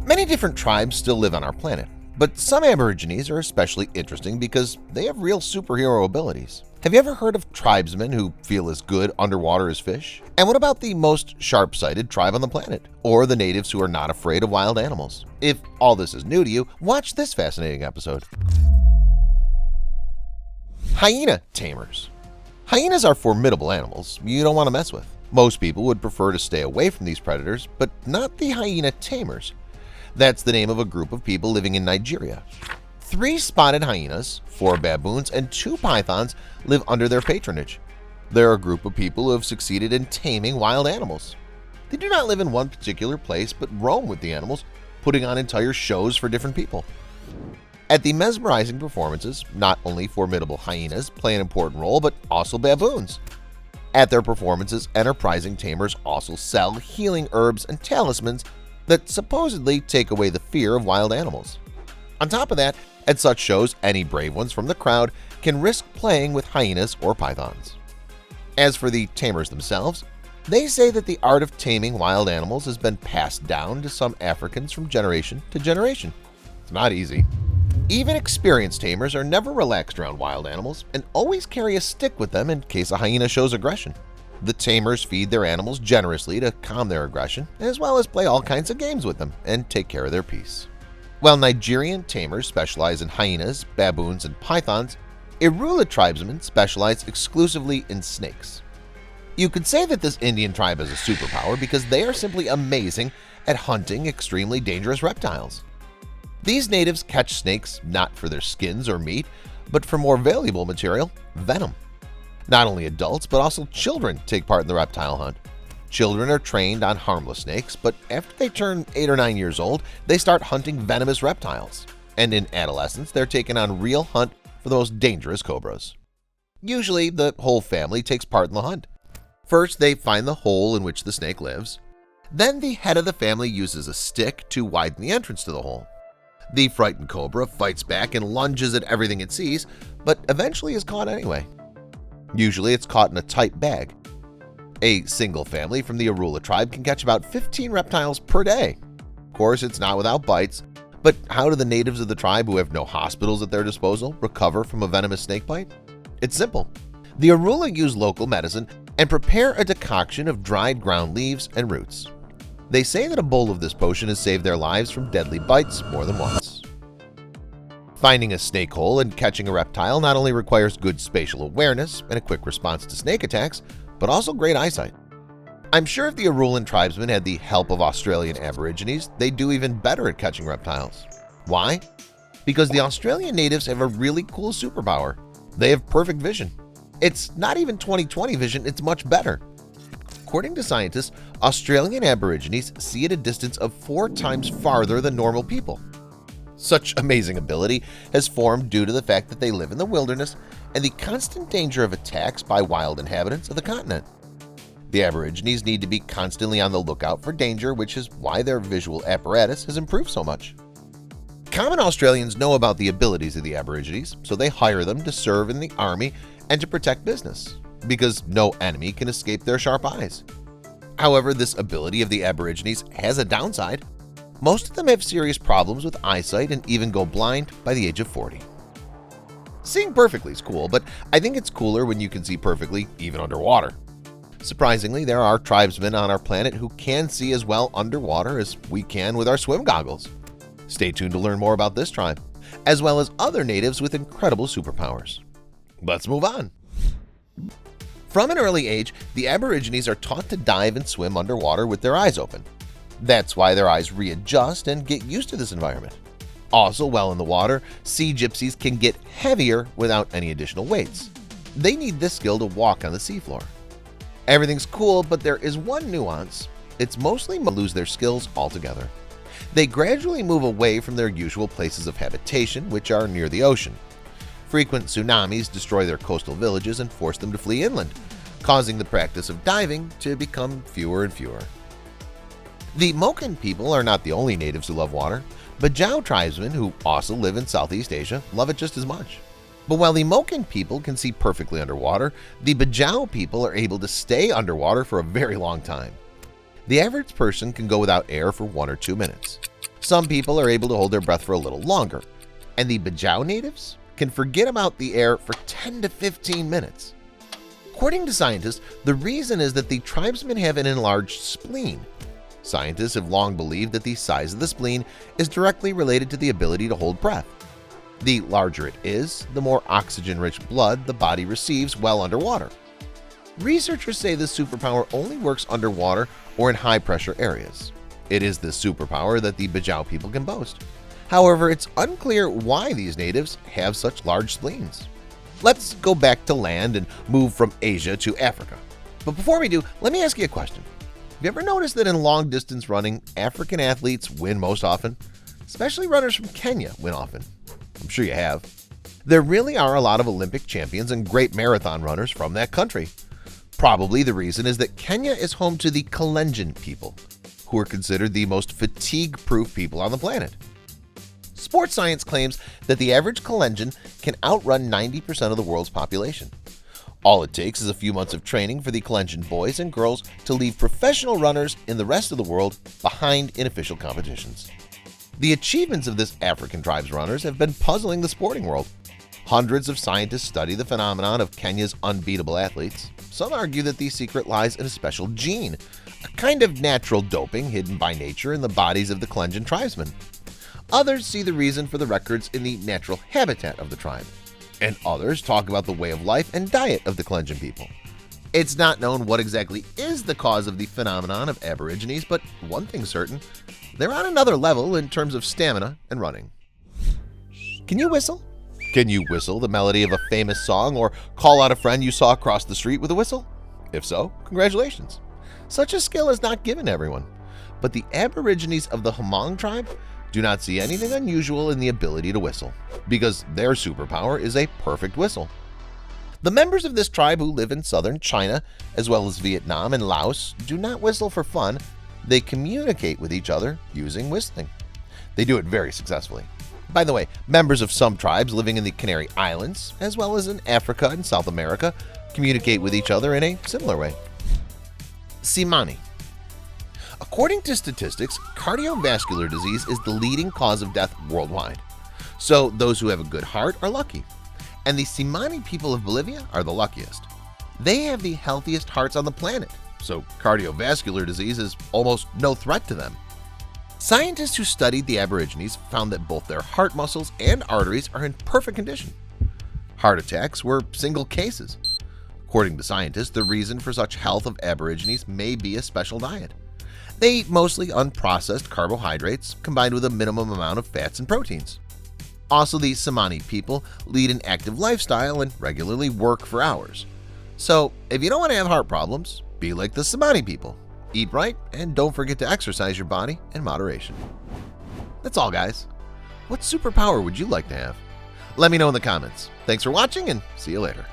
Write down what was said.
Many different tribes still live on our planet, but some aborigines are especially interesting because they have real superhero abilities. Have you ever heard of tribesmen who feel as good underwater as fish? And what about the most sharp-sighted tribe on the planet, or the natives who are not afraid of wild animals? If all this is new to you, watch this fascinating episode. Hyena tamers. Hyenas are formidable animals you don't want to mess with. Most people would prefer to stay away from these predators, but not the hyena tamers. That's the name of a group of people living in Nigeria. 3 spotted hyenas, 4 baboons, and 2 pythons live under their patronage. They're a group of people who have succeeded in taming wild animals. They do not live in one particular place but roam with the animals, putting on entire shows for different people. At the mesmerizing performances, not only formidable hyenas play an important role, but also baboons. At their performances, enterprising tamers also sell healing herbs and talismans that supposedly take away the fear of wild animals. On top of that, at such shows, any brave ones from the crowd can risk playing with hyenas or pythons. As for the tamers themselves, they say that the art of taming wild animals has been passed down to some Africans from generation to generation. It's not easy. Even experienced tamers are never relaxed around wild animals and always carry a stick with them in case a hyena shows aggression. The tamers feed their animals generously to calm their aggression, as well as play all kinds of games with them and take care of their peace. While Nigerian tamers specialize in hyenas, baboons, and pythons, Irula tribesmen specialize exclusively in snakes. You could say that this Indian tribe has a superpower because they are simply amazing at hunting extremely dangerous reptiles. These natives catch snakes not for their skins or meat, but for more valuable material, venom. Not only adults, but also children take part in the reptile hunt. Children are trained on harmless snakes, but after they turn 8 or 9 years old, they start hunting venomous reptiles. And in adolescence, they're taken on real hunt for the most dangerous cobras. Usually, the whole family takes part in the hunt. First, they find the hole in which the snake lives. Then the head of the family uses a stick to widen the entrance to the hole. The frightened cobra fights back and lunges at everything it sees, but eventually is caught anyway. Usually, it's caught in a tight bag. A single family from the Irula tribe can catch about 15 reptiles per day. Of course, it's not without bites, but how do the natives of the tribe who have no hospitals at their disposal recover from a venomous snake bite? It's simple. The Irula use local medicine and prepare a decoction of dried ground leaves and roots. They say that a bowl of this potion has saved their lives from deadly bites more than once. Finding a snake hole and catching a reptile not only requires good spatial awareness and a quick response to snake attacks, but also great eyesight. I'm sure if the Irulan tribesmen had the help of Australian aborigines, they'd do even better at catching reptiles. Why? Because the Australian natives have a really cool superpower. They have perfect vision. It's not even 20/20 vision, it's much better. According to scientists, Australian aborigines see at a distance of 4 times farther than normal people. Such amazing ability has formed due to the fact that they live in the wilderness and the constant danger of attacks by wild inhabitants of the continent. The Aborigines need to be constantly on the lookout for danger, which is why their visual apparatus has improved so much. Common Australians know about the abilities of the Aborigines, so they hire them to serve in the army and to protect business, because no enemy can escape their sharp eyes. However, this ability of the Aborigines has a downside. Most of them have serious problems with eyesight and even go blind by the age of 40. Seeing perfectly is cool, but I think it's cooler when you can see perfectly even underwater. Surprisingly, there are tribesmen on our planet who can see as well underwater as we can with our swim goggles. Stay tuned to learn more about this tribe, as well as other natives with incredible superpowers. Let's move on. From an early age, the Aborigines are taught to dive and swim underwater with their eyes open. That's why their eyes readjust and get used to this environment. Also, while in the water, sea gypsies can get heavier without any additional weights. They need this skill to walk on the seafloor. Everything's cool, but there is one nuance. It's mostly lose their skills altogether. They gradually move away from their usual places of habitation, which are near the ocean. Frequent tsunamis destroy their coastal villages and force them to flee inland, causing the practice of diving to become fewer and fewer. The Moken people are not the only natives who love water. Bajau tribesmen, who also live in Southeast Asia, love it just as much. But while the Moken people can see perfectly underwater, the Bajau people are able to stay underwater for a very long time. The average person can go without air for 1 or 2 minutes. Some people are able to hold their breath for a little longer, and the Bajau natives can forget about the air for 10 to 15 minutes. According to scientists, the reason is that the tribesmen have an enlarged spleen. Scientists have long believed that the size of the spleen is directly related to the ability to hold breath. The larger it is, the more oxygen-rich blood the body receives while underwater. Researchers say this superpower only works underwater or in high-pressure areas. It is this superpower that the Bajau people can boast. However, it's unclear why these natives have such large spleens. Let's go back to land and move from Asia to Africa. But before we do, let me ask you a question. Have you ever noticed that in long-distance running, African athletes win most often? Especially runners from Kenya win often. I'm sure you have. There really are a lot of Olympic champions and great marathon runners from that country. Probably the reason is that Kenya is home to the Kalenjin people, who are considered the most fatigue-proof people on the planet. Sports science claims that the average Kalenjin can outrun 90% of the world's population. All it takes is a few months of training for the Kalenjin boys and girls to leave professional runners in the rest of the world behind in official competitions. The achievements of this African tribe's runners have been puzzling the sporting world. Hundreds of scientists study the phenomenon of Kenya's unbeatable athletes. Some argue that the secret lies in a special gene, a kind of natural doping hidden by nature in the bodies of the Kalenjin tribesmen. Others see the reason for the records in the natural habitat of the tribe, and others talk about the way of life and diet of the Kalenjin people. It's not known what exactly is the cause of the phenomenon of aborigines, but one thing's certain, they're on another level in terms of stamina and running. Can you whistle? Can you whistle the melody of a famous song or call out a friend you saw across the street with a whistle? If so, congratulations. Such a skill is not given to everyone, but the aborigines of the Hmong tribe do not see anything unusual in the ability to whistle, because their superpower is a perfect whistle. The members of this tribe who live in southern China, as well as Vietnam and Laos, do not whistle for fun. They communicate with each other using whistling. They do it very successfully. By the way, members of some tribes living in the Canary Islands, as well as in Africa and South America, communicate with each other in a similar way. Simani. According to statistics, cardiovascular disease is the leading cause of death worldwide. So those who have a good heart are lucky. And the Simani people of Bolivia are the luckiest. They have the healthiest hearts on the planet, so cardiovascular disease is almost no threat to them. Scientists who studied the Aborigines found that both their heart muscles and arteries are in perfect condition. Heart attacks were single cases. According to scientists, the reason for such health of Aborigines may be a special diet. They eat mostly unprocessed carbohydrates combined with a minimum amount of fats and proteins. Also, the Simani people lead an active lifestyle and regularly work for hours. So, if you don't want to have heart problems, be like the Simani people. Eat right and don't forget to exercise your body in moderation. That's all, guys. What superpower would you like to have? Let me know in the comments. Thanks for watching and see you later.